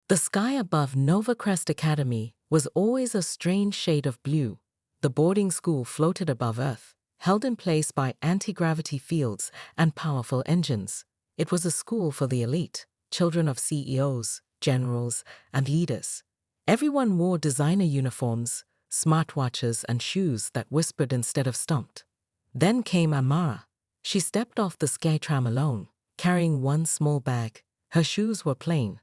The sky above Nova Crest Academy was always a strange shade of blue. The boarding school floated above Earth, held in place by anti-gravity fields and powerful engines. It was a school for the elite, children of CEOs, generals, and leaders. Everyone wore designer uniforms, smartwatches, and shoes that whispered instead of stomped. Then came Amara. She stepped off the Skytram alone, carrying one small bag. Her shoes were plain.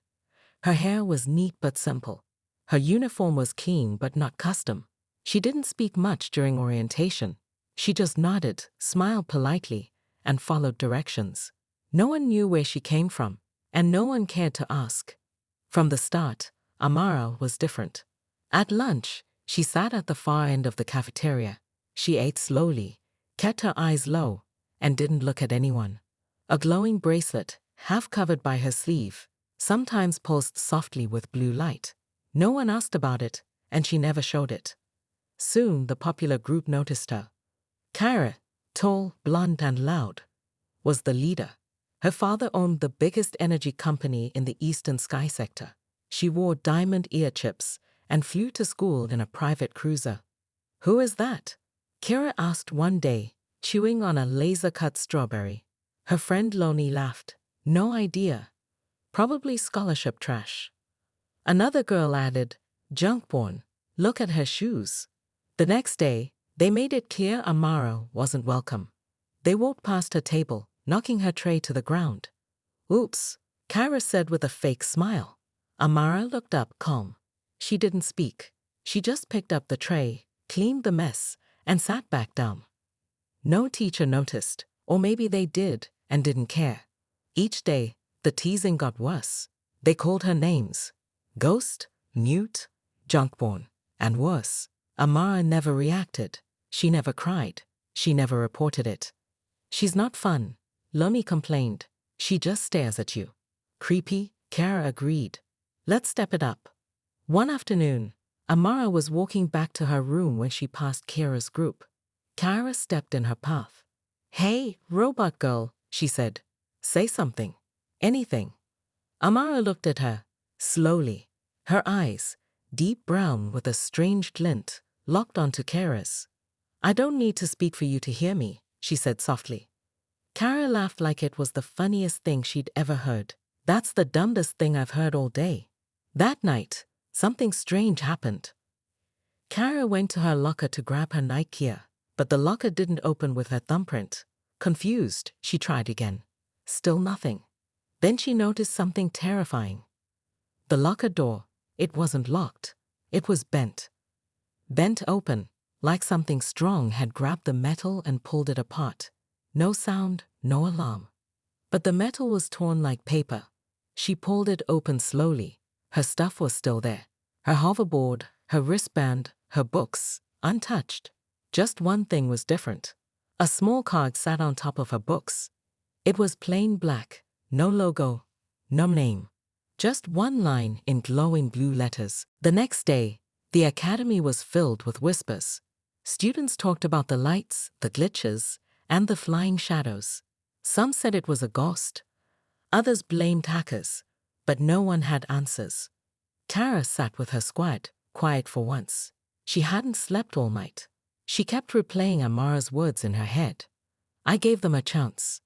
Her hair was neat but simple. Her uniform was clean but not custom. She didn't speak much during orientation. She just nodded, smiled politely, and followed directions. No one knew where she came from, and no one cared to ask. From the start, Amara was different. At lunch, she sat at the far end of the cafeteria. She ate slowly, kept her eyes low, and didn't look at anyone. A glowing bracelet, half covered by her sleeve, sometimes pulsed softly with blue light. No one asked about it, and she never showed it. Soon the popular group noticed her. Kara, tall, blonde, and loud, was the leader. Her father owned the biggest energy company in the eastern sky sector. She wore diamond ear chips and flew to school in a private cruiser. "Who is that?" Kara asked one day, chewing on a laser-cut strawberry. Her friend Loni laughed. "No idea. Probably scholarship trash." Another girl added, "Junkborn. Look at her shoes." The next day, they made it clear Amara wasn't welcome. They walked past her table, knocking her tray to the ground. "Oops," Kara said with a fake smile. Amara looked up calm. She didn't speak. She just picked up the tray, cleaned the mess, and sat back down. No teacher noticed, or maybe they did and didn't care. Each day, the teasing got worse. They called her names: Ghost, Mute, Junkborn, and worse. Amara never reacted. She never cried. She never reported it. "She's not fun," Loni complained. "She just stares at you." "Creepy," Kara agreed. "Let's step it up." One afternoon, Amara was walking back to her room when she passed Kara's group. Kara stepped in her path. "Hey, robot girl," she said. "Say something. Anything." Amara looked at her, slowly. Her eyes, deep brown with a strange glint, locked onto Kara's. "I don't need to speak for you to hear me," she said softly. Kara laughed like it was the funniest thing she'd ever heard. "That's the dumbest thing I've heard all day." That night, something strange happened. Kara went to her locker to grab her night gear, but the locker didn't open with her thumbprint. Confused, she tried again. Still nothing. Then she noticed something terrifying. The locker door, it wasn't locked. It was bent. Bent open, like something strong had grabbed the metal and pulled it apart. No sound, no alarm. But the metal was torn like paper. She pulled it open slowly. Her stuff was still there. Her hoverboard, her wristband, her books, untouched. Just one thing was different. A small card sat on top of her books. It was plain black, no logo, no name. Just one line in glowing blue letters. The next day, the academy was filled with whispers. Students talked about the lights, the glitches, and the flying shadows. Some said it was a ghost. Others blamed hackers, but no one had answers. Kara sat with her squad, quiet for once. She hadn't slept all night. She kept replaying Amara's words in her head. "I gave them a chance."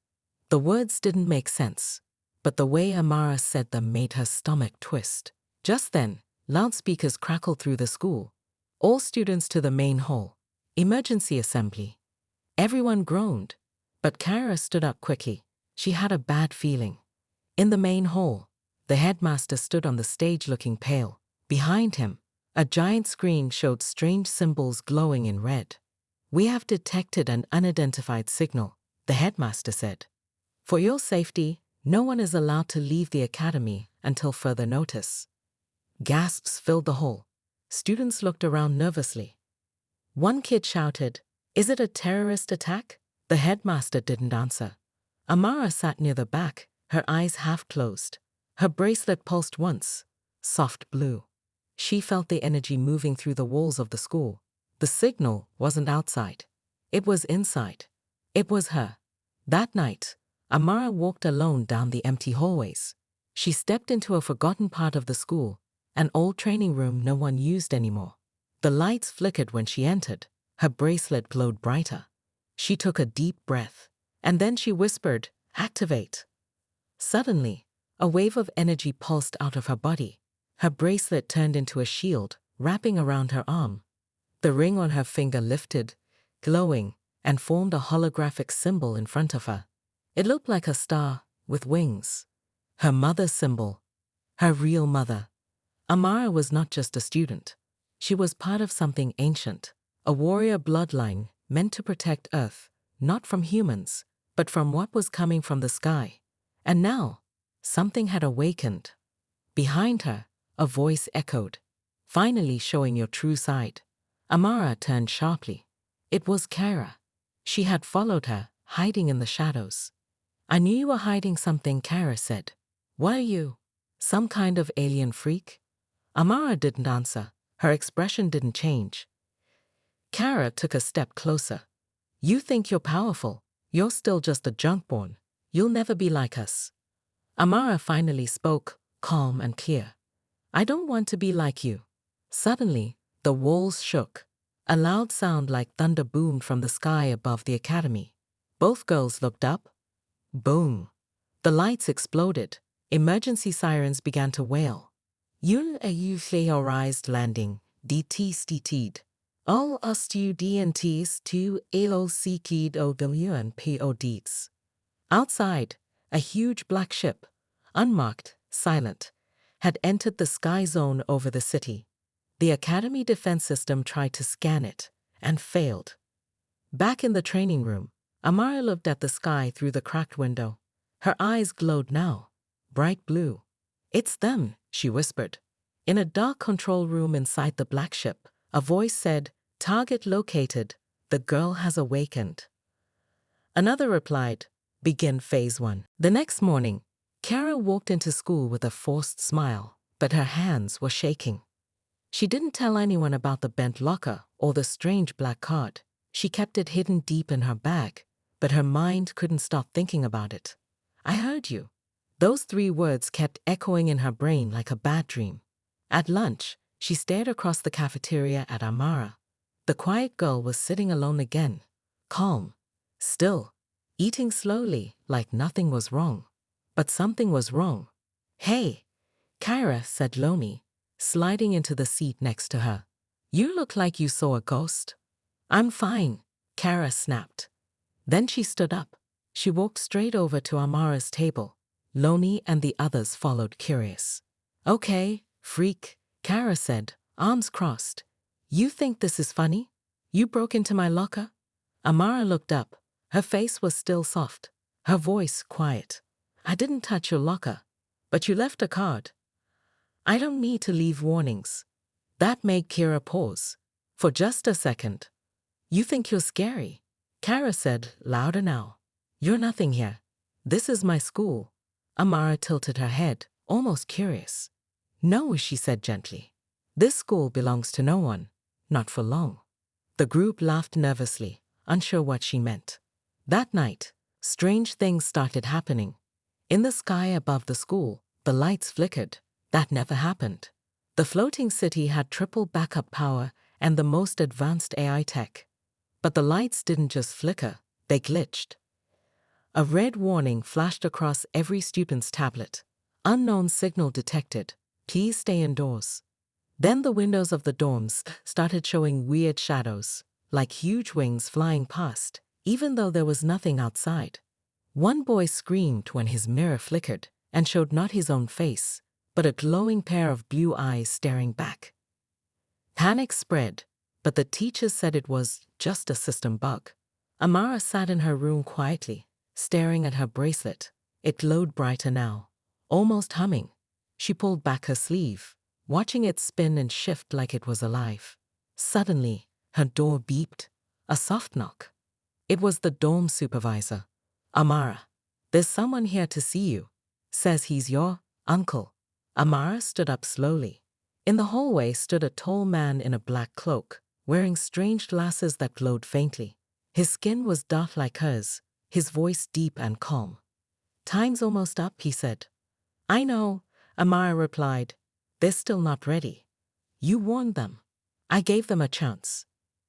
The words didn't make sense, but the way Amara said them made her stomach twist. Just then, loudspeakers crackled through the school. "All students to the main hall. Emergency assembly." Everyone groaned, but Kara stood up quickly. She had a bad feeling. In the main hall, the headmaster stood on the stage looking pale. Behind him, a giant screen showed strange symbols glowing in red. "We have detected an unidentified signal," the headmaster said. "For your safety, no one is allowed to leave the academy until further notice." Gasps filled the hall. Students looked around nervously. One kid shouted, "Is it a terrorist attack?" The headmaster didn't answer. Amara sat near the back, her eyes half closed. Her bracelet pulsed once, soft blue. She felt the energy moving through the walls of the school. The signal wasn't outside. It was inside. It was her. That night, Amara walked alone down the empty hallways. She stepped into a forgotten part of the school, an old training room no one used anymore. The lights flickered when she entered. Her bracelet glowed brighter. She took a deep breath, and then she whispered, "Activate." Suddenly, a wave of energy pulsed out of her body. Her bracelet turned into a shield, wrapping around her arm. The ring on her finger lifted, glowing, and formed a holographic symbol in front of her. It looked like a star with wings. Her mother's symbol. Her real mother. Amara was not just a student. She was part of something ancient, a warrior bloodline meant to protect Earth, not from humans, but from what was coming from the sky. And now, something had awakened. Behind her, a voice echoed, "Finally showing your true side." Amara turned sharply. It was Kara. She had followed her, hiding in the shadows. "I knew you were hiding something," Kara said. "What are you? Some kind of alien freak?" Amara didn't answer. Her expression didn't change. Kara took a step closer. "You think you're powerful. You're still just a junkborn. You'll never be like us." Amara finally spoke, calm and clear. "I don't want to be like you." Suddenly, the walls shook. A loud sound like thunder boomed from the sky above the academy. Both girls looked up. Boom. The lights exploded. Emergency sirens began to wail. "Yun a eutharized landing, DTSTT'd. All STUDNTs to ALCK'd OW and PODs." Outside, a huge black ship, unmarked, silent, had entered the sky zone over the city. The Academy defense system tried to scan it, and failed. Back in the training room, Amara looked at the sky through the cracked window. Her eyes glowed now, bright blue. "It's them," she whispered. In a dark control room inside the black ship, a voice said, "Target located. The girl has awakened." Another replied, "Begin phase 1. The next morning, Kara walked into school with a forced smile, but her hands were shaking. She didn't tell anyone about the bent locker or the strange black card. She kept it hidden deep in her bag, but her mind couldn't stop thinking about it. "I heard you." Those 3 words kept echoing in her brain like a bad dream. At lunch, she stared across the cafeteria at Amara. The quiet girl was sitting alone again, calm, still, eating slowly like nothing was wrong. But something was wrong. "Hey," Kyra said lonely, sliding into the seat next to her. "You look like you saw a ghost." "I'm fine," Kara snapped. Then she stood up. She walked straight over to Amara's table. Loni and the others followed, curious. "Okay, freak," Kara said, arms crossed. "You think this is funny? You broke into my locker?" Amara looked up. Her face was still soft, her voice quiet. "I didn't touch your locker, but you left a card." "I don't need to leave warnings." That made Kira pause. For just a second. "You think you're scary," Kara said, louder now. "You're nothing here. This is my school." Amara tilted her head, almost curious. "No," she said gently. "This school belongs to no one. Not for long." The group laughed nervously, unsure what she meant. That night, strange things started happening. In the sky above the school, the lights flickered. That never happened. The floating city had triple backup power and the most advanced AI tech. But the lights didn't just flicker, they glitched. A red warning flashed across every student's tablet. "Unknown signal detected. Please stay indoors." Then the windows of the dorms started showing weird shadows, like huge wings flying past, even though there was nothing outside. One boy screamed when his mirror flickered and showed not his own face, but a glowing pair of blue eyes staring back. Panic spread, but the teachers said it was just a system bug. Amara sat in her room quietly, staring at her bracelet. It glowed brighter now, almost humming. She pulled back her sleeve, watching it spin and shift like it was alive. Suddenly, her door beeped. A soft knock. It was the dorm supervisor. "Amara, there's someone here to see you. Says he's your uncle." Amara stood up slowly. In the hallway stood a tall man in a black cloak, wearing strange glasses that glowed faintly. His skin was dark like hers, his voice deep and calm. "Time's almost up," he said. I know, Amara replied. They're still not ready. You warned them. I gave them a chance.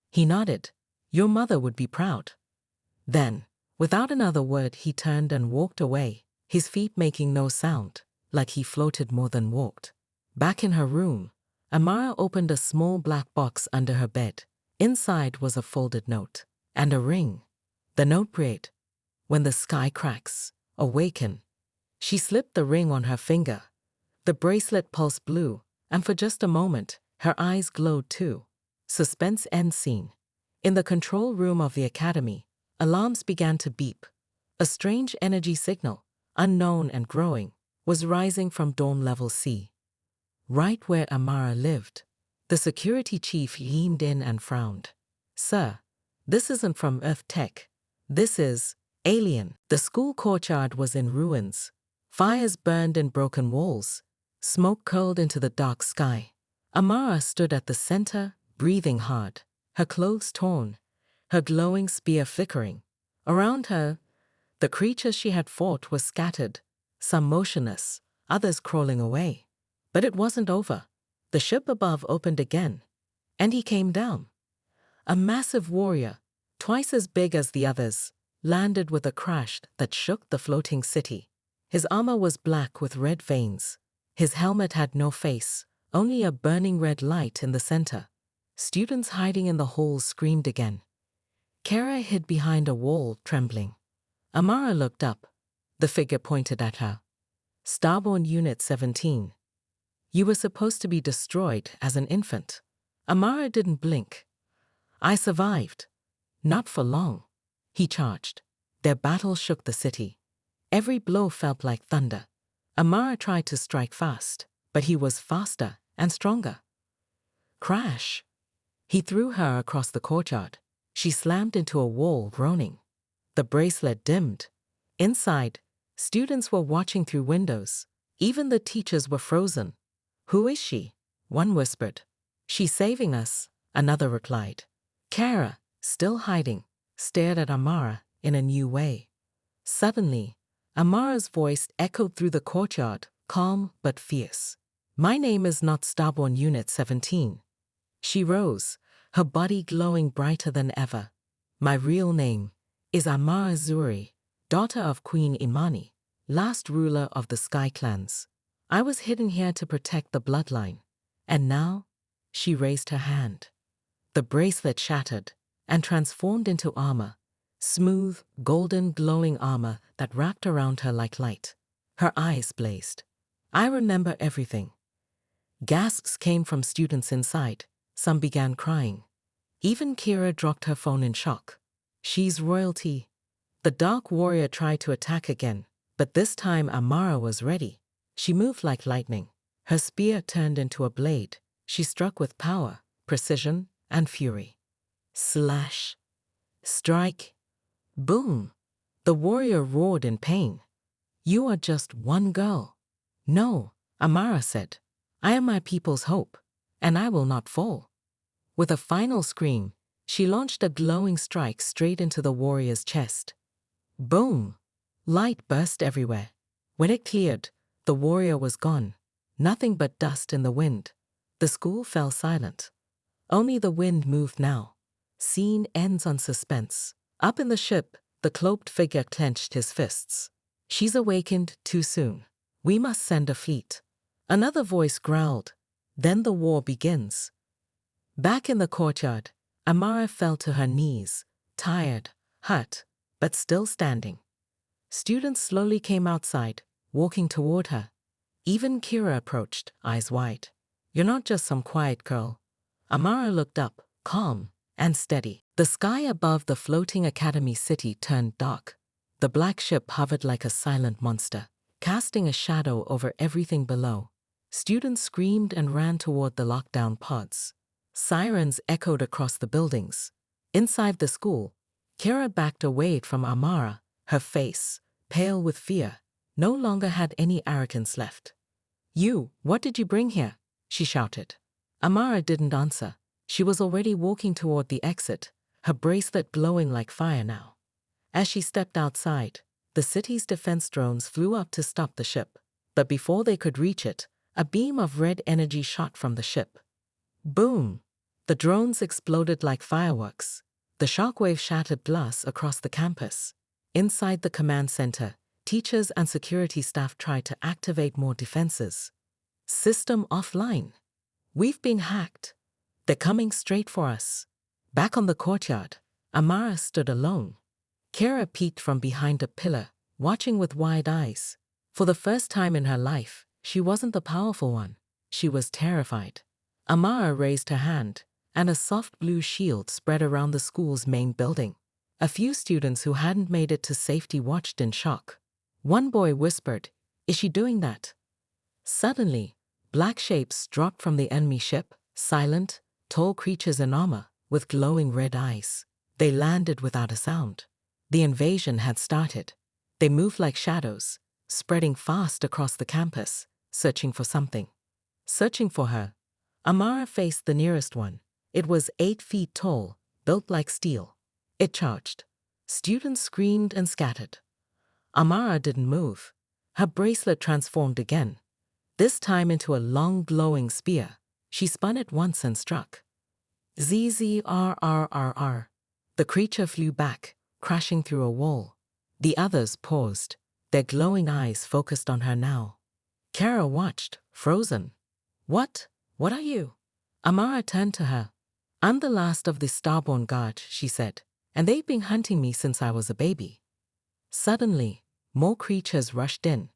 He nodded. Your mother would be proud. Then, without another word, he turned and walked away, his feet making no sound, like he floated more than walked. Back in her room, Amara opened a small black box under her bed. Inside was a folded note and a ring. The note read, "When the sky cracks, awaken." She slipped the ring on her finger. The bracelet pulsed blue, and for just a moment, her eyes glowed too. Suspense end scene. In the control room of the academy, alarms began to beep. A strange energy signal, unknown and growing, was rising from dorm level C. Right where Amara lived, the security chief leaned in and frowned. Sir, this isn't from Earth Tech. This is alien. The school courtyard was in ruins. Fires burned in broken walls. Smoke curled into the dark sky. Amara stood at the center, breathing hard, her clothes torn, her glowing spear flickering. Around her, the creatures she had fought were scattered, some motionless, others crawling away. But it wasn't over. The ship above opened again, and he came down. A massive warrior, twice as big as the others, landed with a crash that shook the floating city. His armor was black with red veins. His helmet had no face, only a burning red light in the center. Students hiding in the halls screamed again. Kara hid behind a wall, trembling. Amara looked up. The figure pointed at her. Starborn Unit 17. You were supposed to be destroyed as an infant. Amara didn't blink. I survived. Not for long. He charged. Their battle shook the city. Every blow felt like thunder. Amara tried to strike fast, but he was faster and stronger. Crash! He threw her across the courtyard. She slammed into a wall, groaning. The bracelet dimmed. Inside, students were watching through windows. Even the teachers were frozen. Who is she? One whispered. She's saving us, another replied. Kara, still hiding, stared at Amara in a new way. Suddenly, Amara's voice echoed through the courtyard, calm but fierce. My name is not Starborn Unit 17. She rose, her body glowing brighter than ever. My real name is Amara Zuri, daughter of Queen Imani, last ruler of the Sky Clans. I was hidden here to protect the bloodline. And now, she raised her hand. The bracelet shattered and transformed into armor, smooth, golden, glowing armor that wrapped around her like light. Her eyes blazed. I remember everything. Gasps came from students inside. Some began crying. Even Kira dropped her phone in shock. She's royalty. The Dark Warrior tried to attack again, but this time Amara was ready. She moved like lightning. Her spear turned into a blade. She struck with power, precision, and fury. Slash. Strike. Boom. The warrior roared in pain. You are just one girl. No, Amara said. I am my people's hope, and I will not fall. With a final scream, she launched a glowing strike straight into the warrior's chest. Boom! Light burst everywhere. When it cleared, the warrior was gone. Nothing but dust in the wind. The school fell silent. Only the wind moved now. Scene ends on suspense. Up in the ship, the cloaked figure clenched his fists. She's awakened too soon. We must send a fleet. Another voice growled. Then the war begins. Back in the courtyard, Amara fell to her knees, tired, hurt, but still standing. Students slowly came outside, walking toward her. Even Kira approached, eyes wide. You're not just some quiet girl. Amara looked up, calm and steady. The sky above the floating academy city turned dark. The black ship hovered like a silent monster, casting a shadow over everything below. Students screamed and ran toward the lockdown pods. Sirens echoed across the buildings. Inside the school, Kira backed away from Amara, her face, pale with fear, no longer had any arrogance left. You, what did you bring here? She shouted. Amara didn't answer. She was already walking toward the exit, her bracelet glowing like fire now. As she stepped outside, the city's defense drones flew up to stop the ship. But before they could reach it, a beam of red energy shot from the ship. Boom! The drones exploded like fireworks. The shockwave shattered glass across the campus. Inside the command center, teachers and security staff tried to activate more defenses. System offline. We've been hacked. They're coming straight for us. Back on the courtyard, Amara stood alone. Kara peeked from behind a pillar, watching with wide eyes. For the first time in her life, she wasn't the powerful one. She was terrified. Amara raised her hand, and a soft blue shield spread around the school's main building. A few students who hadn't made it to safety watched in shock. One boy whispered, "Is she doing that?" Suddenly, black shapes dropped from the enemy ship, silent, tall creatures in armor, with glowing red eyes. They landed without a sound. The invasion had started. They moved like shadows, spreading fast across the campus, searching for something. Searching for her. Amara faced the nearest one. It was 8 feet tall, built like steel. It charged. Students screamed and scattered. Amara didn't move. Her bracelet transformed again, this time into a long glowing spear. She spun it once and struck. ZZRRRR. The creature flew back, crashing through a wall. The others paused, their glowing eyes focused on her now. Kara watched, frozen. What are you?" Amara turned to her. "I'm the last of the Starborn Guard," she said, "and they've been hunting me since I was a baby." Suddenly, more creatures rushed in.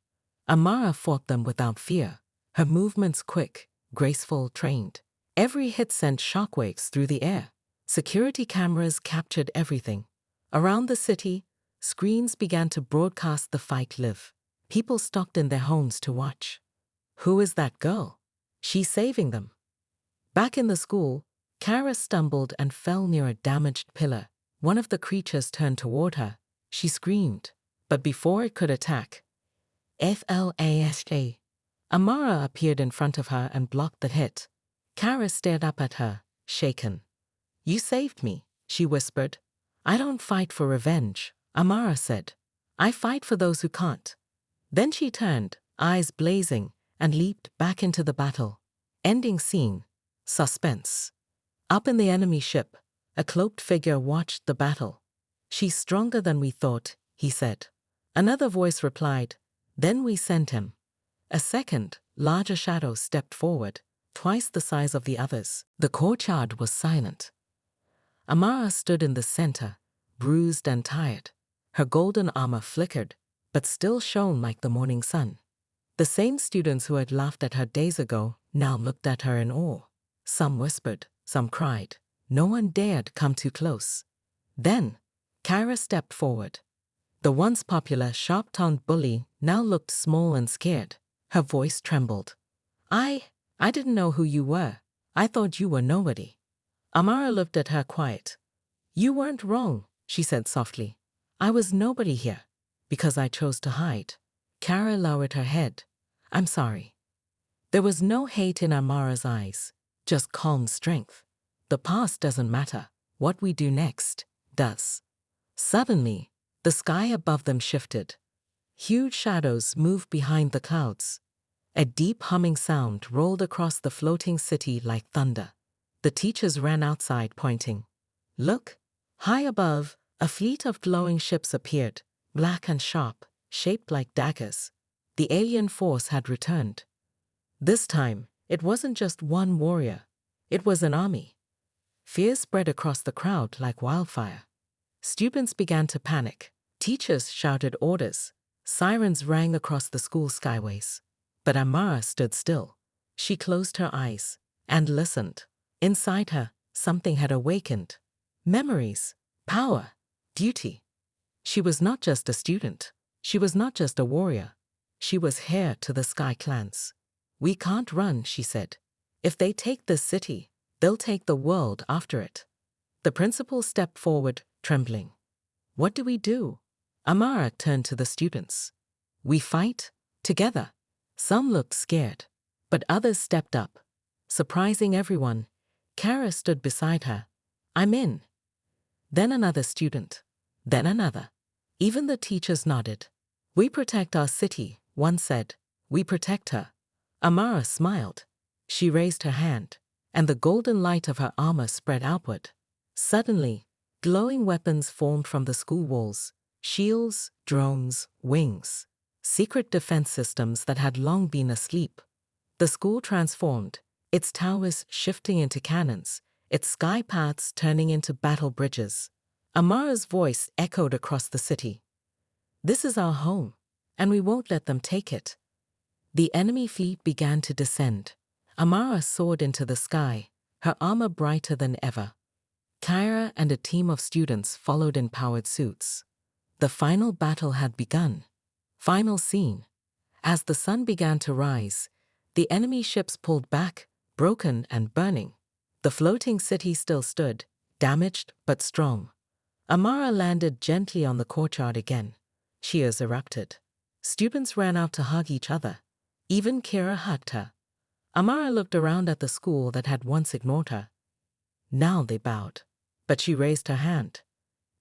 Amara fought them without fear, her movements quick, graceful, trained. Every hit sent shockwaves through the air. Security cameras captured everything. Around the city, screens began to broadcast the fight live. People stocked in their homes to watch. Who is that girl? She's saving them. Back in the school, Kara stumbled and fell near a damaged pillar. One of the creatures turned toward her. She screamed, but before it could attack, FLASH. Amara appeared in front of her and blocked the hit. Kara stared up at her, shaken. "You saved me," she whispered. "I don't fight for revenge," Amara said. "I fight for those who can't." Then she turned, eyes blazing, and leaped back into the battle. Ending scene. Suspense. Up in the enemy ship, a cloaked figure watched the battle. "She's stronger than we thought," he said. Another voice replied, "Then we sent him." A second, larger shadow stepped forward, twice the size of the others. The courtyard was silent. Amara stood in the center, bruised and tired. Her golden armor flickered, but still shone like the morning sun. The same students who had laughed at her days ago now looked at her in awe. Some whispered, some cried. No one dared come too close. Then, Kara stepped forward. The once popular, sharp-tongued bully now looked small and scared. Her voice trembled. I didn't know who you were. I thought you were nobody." Amara looked at her quiet. "You weren't wrong," she said softly. "I was nobody here, because I chose to hide." Kara lowered her head. "I'm sorry." There was no hate in Amara's eyes, just calm strength. The past doesn't matter. What we do next does. Suddenly, the sky above them shifted. Huge shadows moved behind the clouds. A deep humming sound rolled across the floating city like thunder. The teachers ran outside, pointing. Look! High above, a fleet of glowing ships appeared, black and sharp, shaped like daggers. The alien force had returned. This time, it wasn't just one warrior. It was an army. Fear spread across the crowd like wildfire. Students began to panic. Teachers shouted orders. Sirens rang across the school skyways. But Amara stood still. She closed her eyes and listened. Inside her, something had awakened. Memories, power, duty. She was not just a student. She was not just a warrior. She was heir to the Sky Clans. "We can't run," she said. "If they take this city, they'll take the world after it." The principal stepped forward, trembling. "What do we do?" Amara turned to the students. "We fight together." Some looked scared, but others stepped up. Surprising everyone, Kara stood beside her. "I'm in." Then another student. Then another. Even the teachers nodded. "We protect our city," one said. We protect her. Amara smiled. She raised her hand, and the golden light of her armor spread outward. Suddenly, glowing weapons formed from the school walls: shields, drones, wings, secret defense systems that had long been asleep. The school transformed, its towers shifting into cannons, its sky paths turning into battle bridges. Amara's voice echoed across the city. "This is our home, and we won't let them take it." The enemy fleet began to descend. Amara soared into the sky, her armor brighter than ever. Kyra and a team of students followed in powered suits. The final battle had begun. Final scene. As the sun began to rise, the enemy ships pulled back, broken and burning. The floating city still stood, damaged but strong. Amara landed gently on the courtyard again. Cheers erupted. Students ran out to hug each other. Even Kira hugged her. Amara looked around at the school that had once ignored her. Now they bowed. But she raised her hand.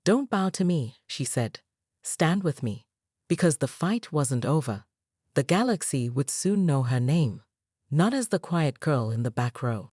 "Don't bow to me," she said. "Stand with me." Because the fight wasn't over. The galaxy would soon know her name, not as the quiet girl in the back row.